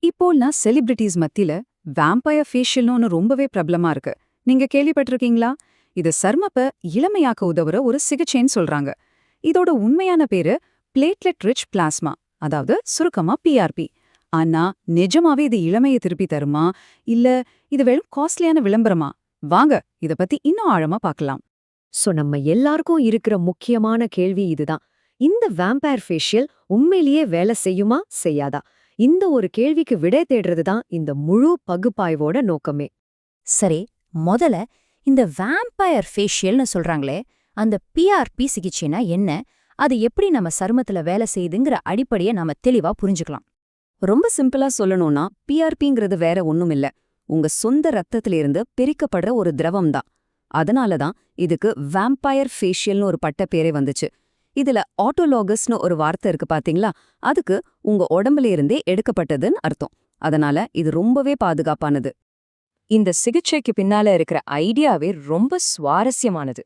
இப்போல்லாம் செலிபிரிட்டிஸ் மத்தியில வேம்பயர் ஃபேஷியல்னு ஒன்று ரொம்பவே பிரபலமா இருக்கு. நீங்க கேள்விப்பட்டிருக்கீங்களா? இது சருமப்ப இளமையாக்க உதவுற ஒரு சிகிச்சைன்னு சொல்றாங்க. இதோட உண்மையான பேரு பிளேட்லெட் ரிச் பிளாஸ்மா, அதாவது சுருக்கமா பிஆர்பி. ஆனா நிஜமாவே இது இளமையை திருப்பி தருமா, இல்ல இது வெறும் காஸ்ட்லியான விளம்பரமா? வாங்க இத பத்தி இன்னும் ஆழமா பார்க்கலாம். நம்ம எல்லாருக்கும் இருக்கிற முக்கியமான கேள்வி இதுதான். இந்த வேம்பயர் ஃபேஷியல் உண்மையிலேயே வேலை செய்யுமா செய்யாதா? இந்த ஒரு கேள்விக்கு விடை தேடுறது தான் இந்த முழு பகுப்பாய்வோட நோக்கமே. சரி, முதல்ல இந்த வேம்பயர் ஃபேஷியல்னு சொல்றாங்களே, அந்த பிஆர்பி சிகிச்சைனா என்ன? அது எப்படி நம்ம சருமத்துல வேலை செய்யுதுங்கிற அடிப்படையை நாம தெளிவா புரிஞ்சுக்கலாம். ரொம்ப சிம்பிளா சொல்லணும்னா பிஆர்பிங்கிறது வேற ஒண்ணும் இல்ல. உங்க சொந்த ரத்தத்திலிருந்து பிரிக்கப்படுற ஒரு திரவம் தான். அதனால தான் இதுக்கு வேம்பயர் ஃபேஷியல்னு ஒரு பட்ட பேரே வந்துச்சு. இதுல ஆட்டோலாகஸ்னு ஒரு வார்த்தை இருக்கு பாத்தீங்களா? அதுக்கு உங்க உடம்புல இருந்தே எடுக்கப்பட்டதுன்னு அர்த்தம். அதனால இது ரொம்பவே பாதுகாப்பானது. இந்த சிகிச்சைக்கு பின்னால இருக்கிற ஐடியாவே ரொம்ப சுவாரஸ்யமானது.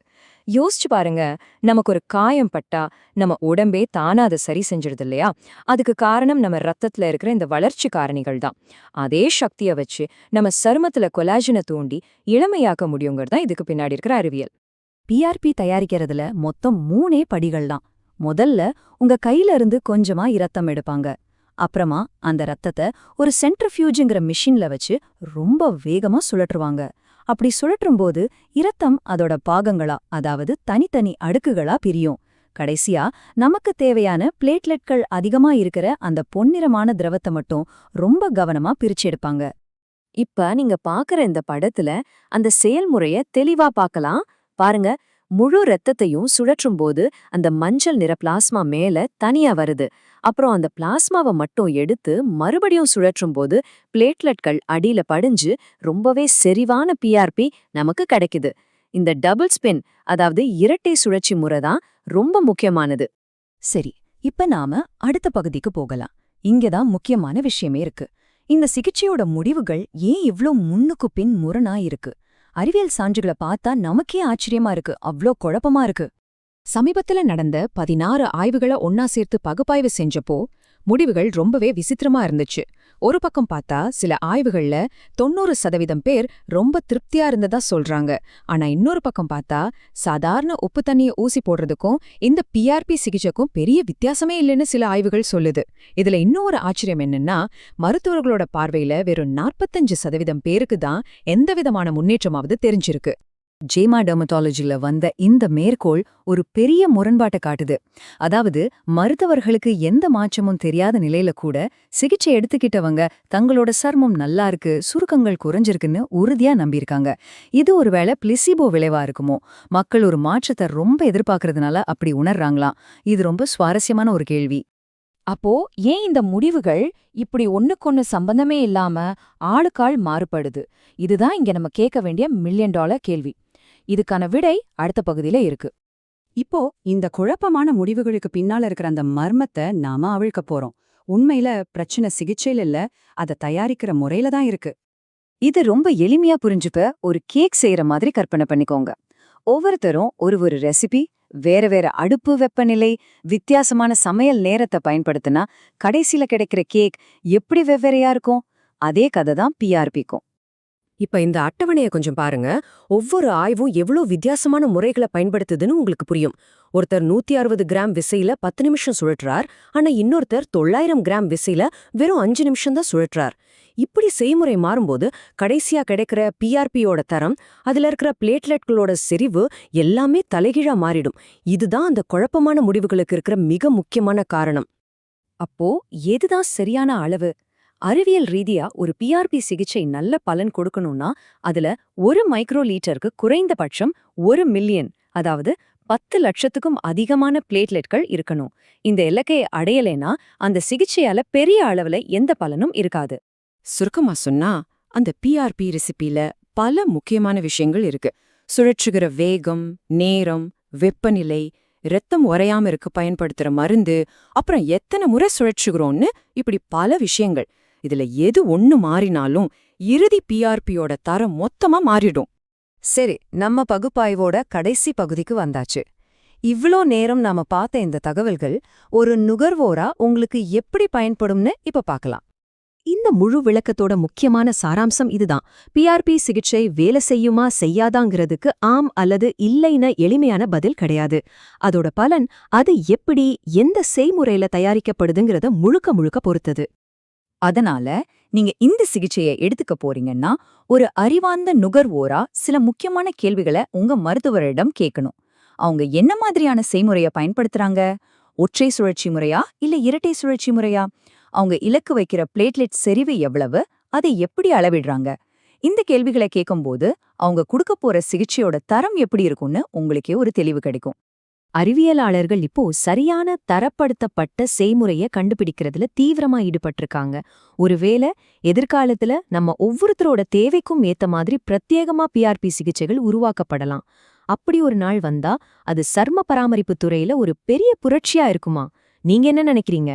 யோசிச்சு பாருங்க, நமக்கு ஒரு காயம் பட்டா நம்ம உடம்பே தானா அதை சரி செஞ்சிடுது இல்லையா? அதுக்கு காரணம் நம்ம ரத்தத்துல இருக்கிற இந்த வளர்ச்சி காரணிகள் தான். அதே சக்தியை வச்சு நம்ம சருமத்துல கொலாஜனை தூண்டி இளமையாக்க முடியுங்கிறது தான் இதுக்கு பின்னாடி இருக்கிற அறிவியல். பிஆர்பி தயாரிக்கிறதுல மொத்தம் 3 படிகள் தான். முதல்ல உங்க கையில இருந்து கொஞ்சமா இரத்தம் எடுப்பாங்க. அப்புறமா அந்த ரத்தத்தை ஒரு சென்ட்ரிஃபியூஜுங்கிற மிஷின்ல வச்சு ரொம்ப வேகமா சுழற்றுவாங்க. அப்படி சுழற்றும்போது இரத்தம் அதோட பாகங்களா, அதாவது தனித்தனி அடுக்குகளா பிரியும். கடைசியா நமக்கு தேவையான பிளேட்லெட்கள் அதிகமா இருக்கிற அந்த பொன்னிறமான திரவத்தை மட்டும் ரொம்ப கவனமா பிரிச்செடுப்பாங்க. இப்ப நீங்க பாக்குற இந்த படத்துல அந்த செயல்முறைய தெளிவா பார்க்கலாம். பாருங்க, முழு ரத்தத்தையும் சுழற்றும் போது அந்த மஞ்சள் நிற பிளாஸ்மா மேல தனியா வருது. அப்புறம் அந்த பிளாஸ்மாவை மட்டும் எடுத்து மறுபடியும் சுழற்றும் போது பிளேட்லெட்கள் அடியில படிஞ்சு ரொம்பவே செறிவான பிஆர்பி நமக்கு கிடைக்குது. இந்த டபுள் ஸ்பின், அதாவது இரட்டை சுழற்சி முறை தான் ரொம்ப முக்கியமானது. சரி, இப்ப நாம அடுத்த பகுதிக்கு போகலாம். இங்கதான் முக்கியமான விஷயமே இருக்கு. இந்த சிகிச்சையோட முடிவுகள் ஏன் இவ்ளோ முன்னுக்கு பின் முரணா இருக்கு? அறிவியல் சான்றுகளை பார்த்தா நமக்கே ஆச்சரியமா இருக்கு, அவ்ளோ குழப்பமா இருக்கு. சமீபத்துல நடந்த 16 ஆய்வுகளை ஒன்னா சேர்த்து பகுப்பாய்வு செஞ்சப்போ முடிவுகள் ரொம்பவே விசித்திரமா இருந்துச்சு. ஒரு பக்கம் பார்த்தா சில ஆய்வுகள்ல 90% பேர் ரொம்ப திருப்தியா இருந்ததா சொல்றாங்க. ஆனா இன்னொரு பக்கம் பார்த்தா சாதாரண உப்பு தண்ணிய ஊசி போடுறதுக்கும் இந்த பிஆர்பி சிகிச்சைக்கும் பெரிய வித்தியாசமே இல்லைன்னு சில ஆய்வுகள் சொல்லுது. இதுல இன்னொரு ஆச்சரியம் என்னன்னா, மருத்துவர்களோட பார்வையில வெறும் 45% பேருக்கு தான் எந்தவிதமான முன்னேற்றமாவது தெரிஞ்சிருக்கு. ஜேமா டெர்மட்டாலஜில வந்த இந்த மேற்கோள் ஒரு பெரிய முரண்பாட்டை காட்டுது. அதாவது மருத்துவர்களுக்கு எந்த மாற்றமும் தெரியாத நிலையில கூட சிகிச்சை எடுத்துக்கிட்டவங்க தங்களோட சர்மம் நல்லா இருக்கு, சுருக்கங்கள் குறைஞ்சிருக்குன்னு உறுதியா நம்பியிருக்காங்க. இது ஒருவேளை பிளிசிபோ விளைவா இருக்குமோ? மக்கள் ஒரு மாற்றத்தை ரொம்ப எதிர்பார்க்கறதுனால அப்படி உணர்றாங்களாம். இது ரொம்ப சுவாரஸ்யமான ஒரு கேள்வி. அப்போ ஏன் இந்த முடிவுகள் இப்படி ஒண்ணுக்கொன்னு சம்பந்தமே இல்லாம ஆளுக்காள் மாறுபடுது? இதுதான் இங்க நம்ம கேட்க வேண்டிய $1 மில்லியன் கேள்வி. இதுக்கான விடை அடுத்த பகுதியில இருக்கு. இப்போ இந்த குழப்பமான முடிவுகளுக்கு பின்னால இருக்கிற அந்த மர்மத்தை நாம அவிழ்க்க போறோம். உண்மையில பிரச்சனை சிகிச்சையில இல்ல, அதை தயாரிக்கிற முறையில தான் இருக்கு. இது ரொம்ப எளிமையா புரிஞ்சுக்க ஒரு கேக் செய்யற மாதிரி கற்பனை பண்ணிக்கோங்க. ஒவ்வொருத்தரும் ஒரு ரெசிபி, வேற வேற அடுப்பு வெப்பநிலை, வித்தியாசமான சமையல் நேரத்தை பயன்படுத்தினா கடைசியில கிடைக்கிற கேக் எப்படி வெவ்வேறையா இருக்கும்? அதே கதை தான் பிஆர்பிக்கும். இப்ப இந்த அட்டவணைய கொஞ்சம் பாருங்க. ஒவ்வொரு ஆய்வும் எவ்வளவு வித்தியாசமான முறைகளை பயன்படுத்துதுன்னு உங்களுக்கு புரியும். ஒருத்தர் 160 கிராம் விசையில 10 நிமிஷம் சுழற்றார். ஆனா இன்னொருத்தர் 900 கிராம் விசையில வெறும் 5 நிமிஷம் தான் சுழற்றார். இப்படி செய்முறை மாறும்போது கடைசியா கிடைக்கிற பிஆர்பியோட தரம், அதுல இருக்கிற பிளேட்லெட்களோட செறிவு எல்லாமே தலைகீழா மாறிடும். இதுதான் அந்த குழப்பமான முடிவுகளுக்கு இருக்கிற மிக முக்கியமான காரணம். அப்போ எதுதான் சரியான அளவு? அறிவியல் ரீதியா ஒரு பிஆர்பி சிகிச்சை நல்ல பலன் கொடுக்கணும்னா அதுல 1 மைக்ரோ லீட்டருக்கு குறைந்தபட்சம் 1 மில்லியன், அதாவது 10 லட்சத்துக்கும் அதிகமான பிளேட்லெட்கள் இருக்கணும். இந்த இலக்கையை அடையலைனா அந்த சிகிச்சையால பெரிய அளவுல எந்த பலனும் இருக்காது. சுருக்கமா சொன்னா, அந்த பிஆர்பி ரெசிபில பல முக்கியமான விஷயங்கள் இருக்கு. சுழற்றுகிற வேகம், நேரம், வெப்பநிலை, இரத்தம் உறையாம இருக்க பயன்படுத்துற மருந்து, அப்புறம் எத்தனை முறை சுழற்றுகிறோம்னு, இப்படி பல விஷயங்கள். இதுல எது ஒண்ணு மாறினாலும் இறுதி பிஆர்பியோட தரம் மொத்தமா மாறிடும். சரி, நம்ம பகுப்பாய்வோட கடைசி பகுதிக்கு வந்தாச்சு. இவ்ளோ நேரம் நாம பார்த்த இந்த தகவல்கள் ஒரு நுகர்வோரா உங்களுக்கு எப்படி பயன்படும்னு இப்ப பார்க்கலாம். இந்த முழு விளக்கத்தோட முக்கியமான சாராம்சம் இதுதான். பிஆர்பி சிகிச்சை வேலை செய்யுமா செய்யாதாங்கிறதுக்கு ஆம் அல்லது இல்லைன்னு எளிமையான பதில் கிடையாது. அதோட பலன் அது எப்படி எந்த செய்முறையில தயாரிக்கப்படுதுங்கிறத முழுக்க முழுக்க பொறுத்தது. அதனால நீங்க இந்த சிகிச்சையை எடுத்துக்க போறீங்கன்னா ஒரு அறிவார்ந்த நுகர்வோரா சில முக்கியமான கேள்விகளை உங்க மருத்துவரிடம் கேட்கணும். அவங்க என்ன மாதிரியான செய்முறைய பயன்படுத்துறாங்க? ஒற்றை சுழற்சி முறையா இல்ல இரட்டை சுழற்சி முறையா? அவங்க இலக்கு வைக்கிற பிளேட்லெட் செறிவு எவ்வளவு? அதை எப்படி அளவிடுறாங்க? இந்த கேள்விகளை கேட்கும்போது அவங்க கொடுக்க போற சிகிச்சையோட தரம் எப்படி இருக்கும்னு உங்களுக்கே ஒரு தெளிவு கிடைக்கும். அறிவியலாளர்கள் இப்போ சரியான தரப்படுத்தப்பட்ட செய்முறைய கண்டுபிடிக்கிறதுல தீவிரமா ஈடுபட்டிருக்காங்க. ஒருவேளை எதிர்காலத்துல நம்ம ஒவ்வொருத்தரோட தேவைக்கும் ஏத்த மாதிரி பிரத்யேகமா பிஆர்பி சிகிச்சைகள் உருவாக்கப்படலாம். அப்படி ஒரு நாள் வந்தா அது சர்ம பராமரிப்பு துறையில ஒரு பெரிய புரட்சியா இருக்குமா? நீங்க என்ன நினைக்கிறீங்க?